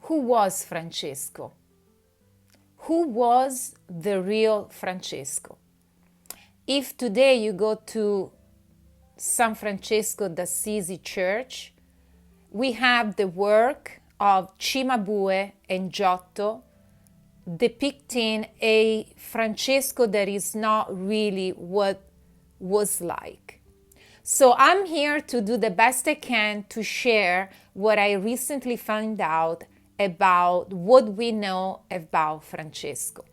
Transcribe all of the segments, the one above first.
who was Francesco? Who was the real Francesco? If today you go to Saint Francesco d'Assisi church, we have the work of Cimabue and Giotto depicting a Francesco that is not really what was like. So I'm here to do the best I can to share what I recently found out about what we know about Francesco.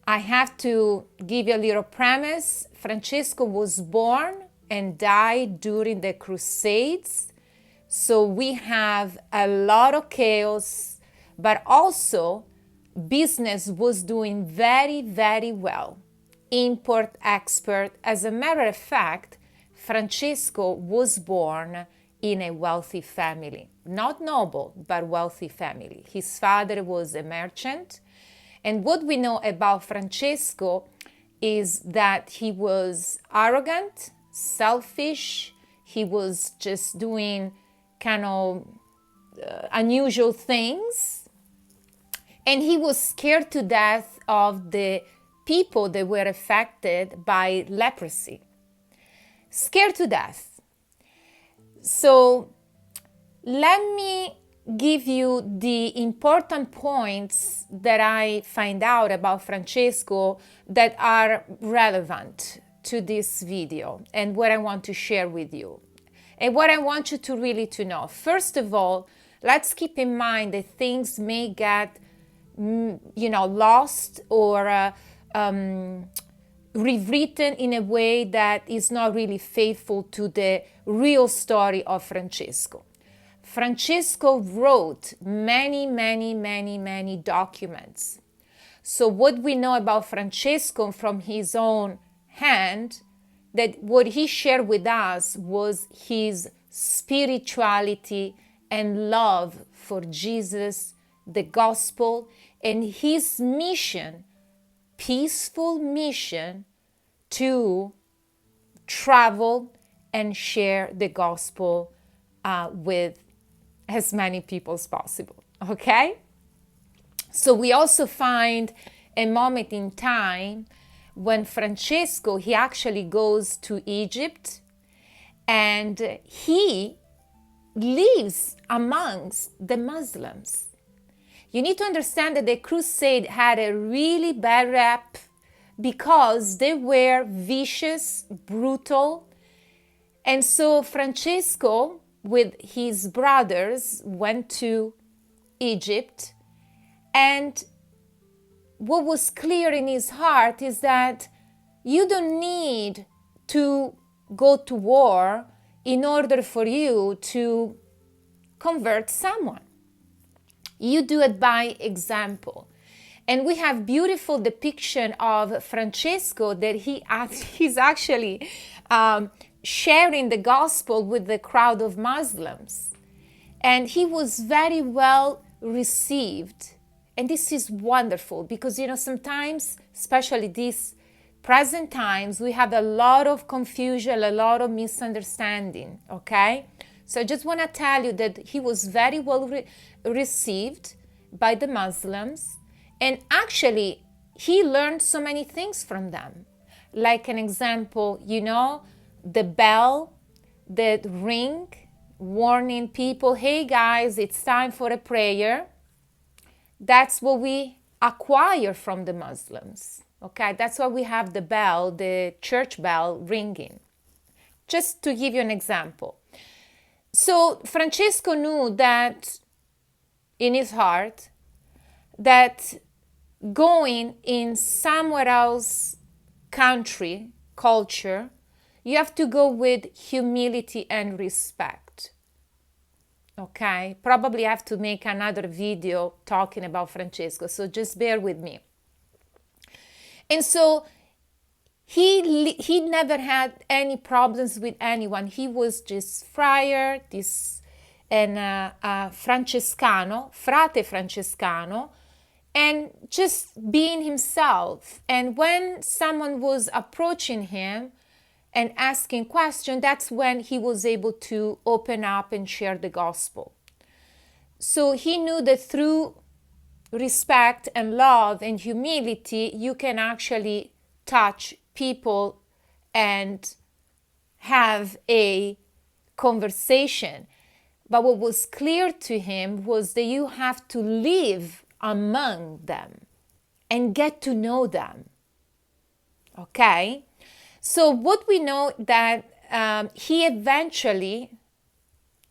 I have to give you a little premise. Francesco was born and died during the Crusades. So we have a lot of chaos, but also business was doing very, very well. Import, export. As a matter of fact, Francesco was born in a wealthy family. Not noble, but wealthy family. His father was a merchant. And what we know about Francesco is that he was arrogant, selfish. He was just doing kind of unusual things. And he was scared to death of the people that were affected by leprosy. Scared to death. So let me give you the important points that I find out about Francesco that are relevant to this video and what I want to share with you and what I want you to really to know. First of all, let's keep in mind that things may get lost or rewritten in a way that is not really faithful to the real story of Francesco. Francesco wrote many documents. So what we know about Francesco from his own hand, that what he shared with us was his spirituality and love for Jesus, the gospel, and his mission, peaceful mission to travel and share the gospel with as many people as possible, okay? So we also find a moment in time when Francesco, he actually goes to Egypt and he lives amongst the Muslims. You need to understand that the crusade had a really bad rap because they were vicious, brutal. And so Francesco, with his brothers, went to Egypt. And what was clear in his heart is that you don't need to go to war in order for you to convert someone. You do it by example. And we have beautiful depiction of Francesco that he's actually sharing the gospel with the crowd of Muslims. And he was very well received. And this is wonderful because, sometimes, especially these present times, we have a lot of confusion, a lot of misunderstanding, okay? So I just want to tell you that he was very well received by the Muslims. And actually, he learned so many things from them. Like an example, the bell that ring, warning people, hey guys, it's time for a prayer. That's what we acquire from the Muslims, okay? That's why we have the bell, the church bell ringing. Just to give you an example. So Francesco knew that in his heart that going in somewhere else country, culture, you have to go with humility and respect. Okay, probably have to make another video talking about Francesco, so just bear with me. And so he never had any problems with anyone. He was just friar, Francescano, frate Francescano, and just being himself. And when someone was approaching him and asking questions, that's when he was able to open up and share the gospel. So he knew that through respect and love and humility, you can actually touch people and have a conversation. But what was clear to him was that you have to live among them and get to know them. Okay? So what we know that he eventually,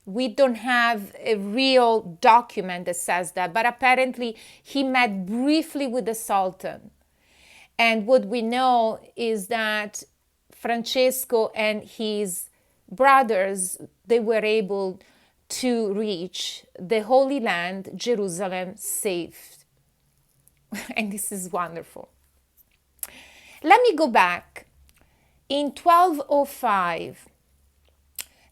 we don't have a real document that says that, but apparently he met briefly with the Sultan. And what we know is that Francesco and his brothers, they were able to reach the Holy Land, Jerusalem, safe. And this is wonderful. Let me go back. In 1205,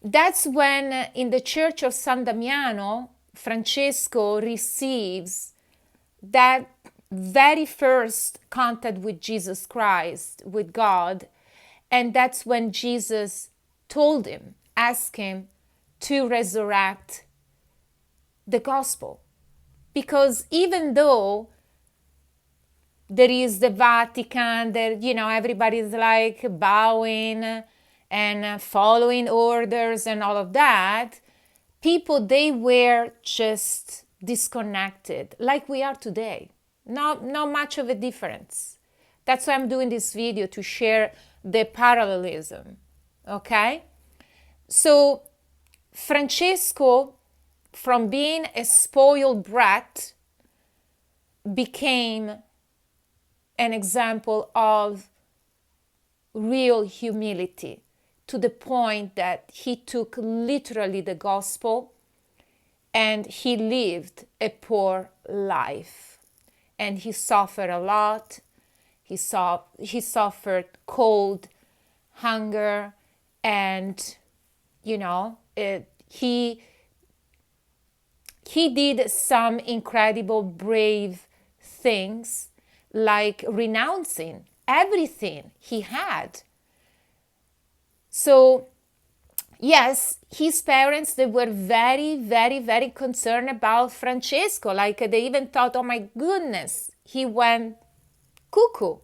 that's when in the church of San Damiano, Francesco receives that very first contact with Jesus Christ, with God. And that's when Jesus told him, asked him to resurrect the gospel. Because even though there is the Vatican, there, everybody's like bowing and following orders and all of that, people, they were just disconnected like we are today. Not much of a difference. That's why I'm doing this video, to share the parallelism. Okay? So Francesco, from being a spoiled brat, became an example of real humility, to the point that he took literally the gospel and he lived a poor life. And he suffered a lot. He suffered cold, hunger, and he did some incredible brave things, like renouncing everything he had. So yes, his parents, they were very, very, very concerned about Francesco. Like they even thought, oh my goodness, he went cuckoo.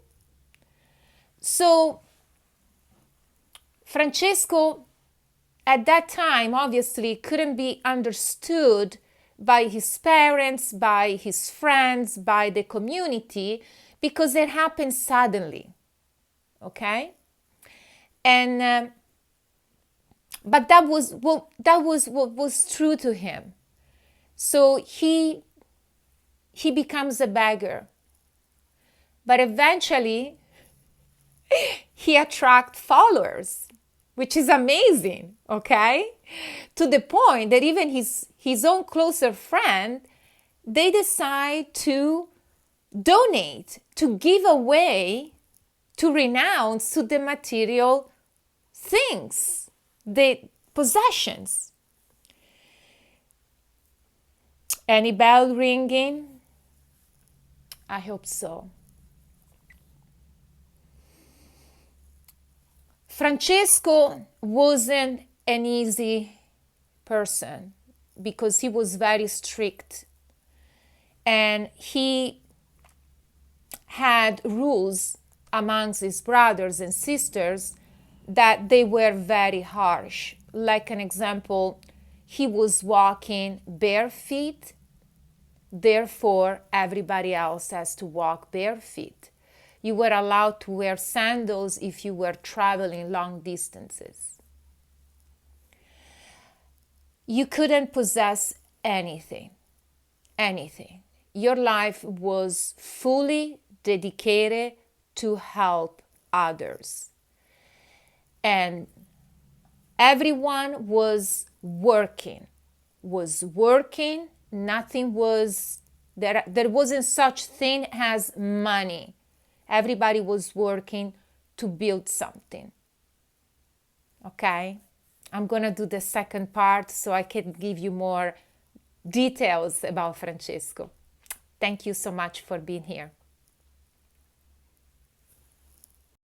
So Francesco at that time obviously couldn't be understood by his parents, by his friends, by the community, because it happened suddenly. Okay? And but that was what was true to him. So he becomes a beggar. But eventually he attracts followers, which is amazing, okay? To the point that even his own closer friend, they decide to donate, to give away, to renounce to the material things, the possessions. Any bell ringing? I hope so. Francesco wasn't an easy person because he was very strict, and he had rules amongst his brothers and sisters that they were very harsh. Like an example, he was walking bare feet, therefore everybody else has to walk bare feet. You were allowed to wear sandals if you were traveling long distances. You couldn't possess anything. Your life was fully dedicated to help others. And everyone was working. Nothing was, there wasn't such thing as money. Everybody was working to build something. Okay? I'm going to do the second part so I can give you more details about Francesco. Thank you so much for being here.